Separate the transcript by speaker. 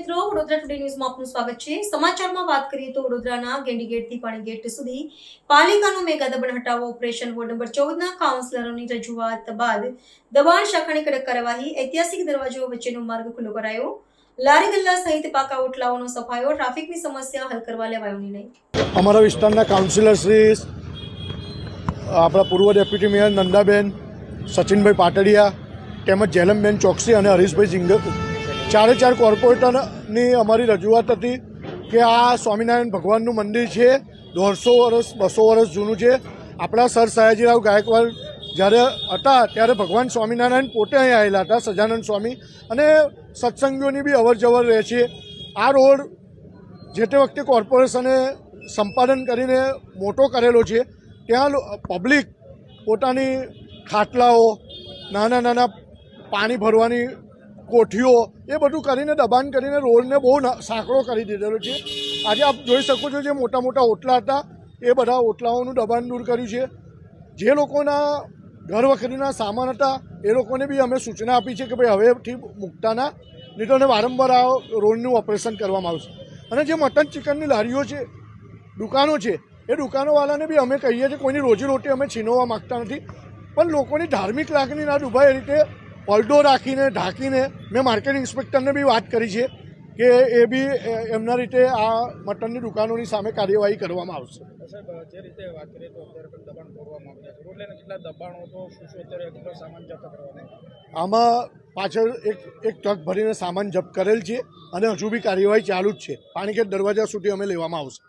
Speaker 1: મિત્રો, વડોદરા ટુડે ન્યૂઝમાં આપનું સ્વાગત છે। સમાચારમાં વાત કરીએ તો વડોદરાના ગેંડીગેટથી પાણીગેટ સુધી પાલિકાનું મેગા દબાણ હટાવો ઓપરેશન વોર્ડ નંબર 14 ના કાઉન્સિલરોની રજૂઆત બાદ દબાણ શાખાની કડક કાર્યવાહી। ઐતિહાસિક દરવાજો વચ્ચેનો માર્ગ ખુલ્લો કરાયો। લારી ગલ્લા સહિત પાકા ઓટલાઓનો સફાયો। ટ્રાફિકની સમસ્યા હલ કરવા લેવાયો નિર્ણય।
Speaker 2: અમારા વિસ્તારના કાઉન્સિલર શ્રી આપણા પૂર્વ ડેપ્યુટી મેયર નંદાબેન, સચિનભાઈ પાટડિયા તેમજ જેલમબેન ચોકસી અને હરીશભાઈ ઝિંગર, ચારે ચાર કોર્પોરેટરની અમારી રજૂઆત હતી કે આ સ્વામિનારાયણ ભગવાનનું મંદિર છે, 150 વર્ષ 200 વર્ષ જૂનું છે। આપણા સર સયાજીરાવ ગાયકવાડ જ્યારે હતા ત્યારે ભગવાન સ્વામિનારાયણ પોતે અહીં આવેલા હતા, સજાનંદ સ્વામી, અને સત્સંગીઓની બી અવર જવર રહે છે। આ રોડ જે તે વખતે કોર્પોરેશને સંપાદન કરીને મોટો કરેલો છે। ત્યાં પબ્લિક પોતાની ખાટલાઓ, નાના નાના પાણી ભરવાની કોઠીઓ એ બધું કરીને દબાણ કરીને રોડને બહુ સાંકડો કરી દીધેલો છે। આજે આપ જોઈ શકો છો જે મોટા મોટા ઓટલા હતા એ બધા ઓટલાઓનું દબાણ દૂર કર્યું છે। જે લોકોના ઘર વખરીના સામાન હતા એ લોકોને બી અમે સૂચના આપી છે કે ભાઈ હવેથી મૂકતાના, નહીં તો વારંવાર આ રોડનું ઓપરેશન કરવામાં આવશે। અને જે મટન ચિકનની લારીઓ છે, દુકાનો છે, એ દુકાનોવાળાને બી અમે કહીએ છીએ, કોઈની રોજીરોટી અમે છીનવવા માગતા નથી, પણ લોકોની ધાર્મિક લાગણી ના દુભાય એ રીતે પડદો રાખીને ઢાંકીને મેં માર્કેટ ઇન્સ્પેક્ટરને બી વાત કરી છે કે એ બી એમના રીતે આ મટનની દુકાનોની સામે કાર્યવાહી કરવામાં આવશે।
Speaker 3: સાહેબ, જે રીતે વાત કરીએ તો અત્યારે પણ દબાણ તોડવામાં આવ્યા છે, રોડ લઈને કેટલા દબાણો તો શું શું અત્યારે કેટલો સામાન જપ્ત કરવાનો?
Speaker 2: આમાં પાછળ એક ટ્રક ભરીને સામાન જપ્ત કરેલ છે અને હજુ બી કાર્યવાહી ચાલુ જ છે। પાણીગેટ દરવાજા સુધી અમે લેવામાં આવશે।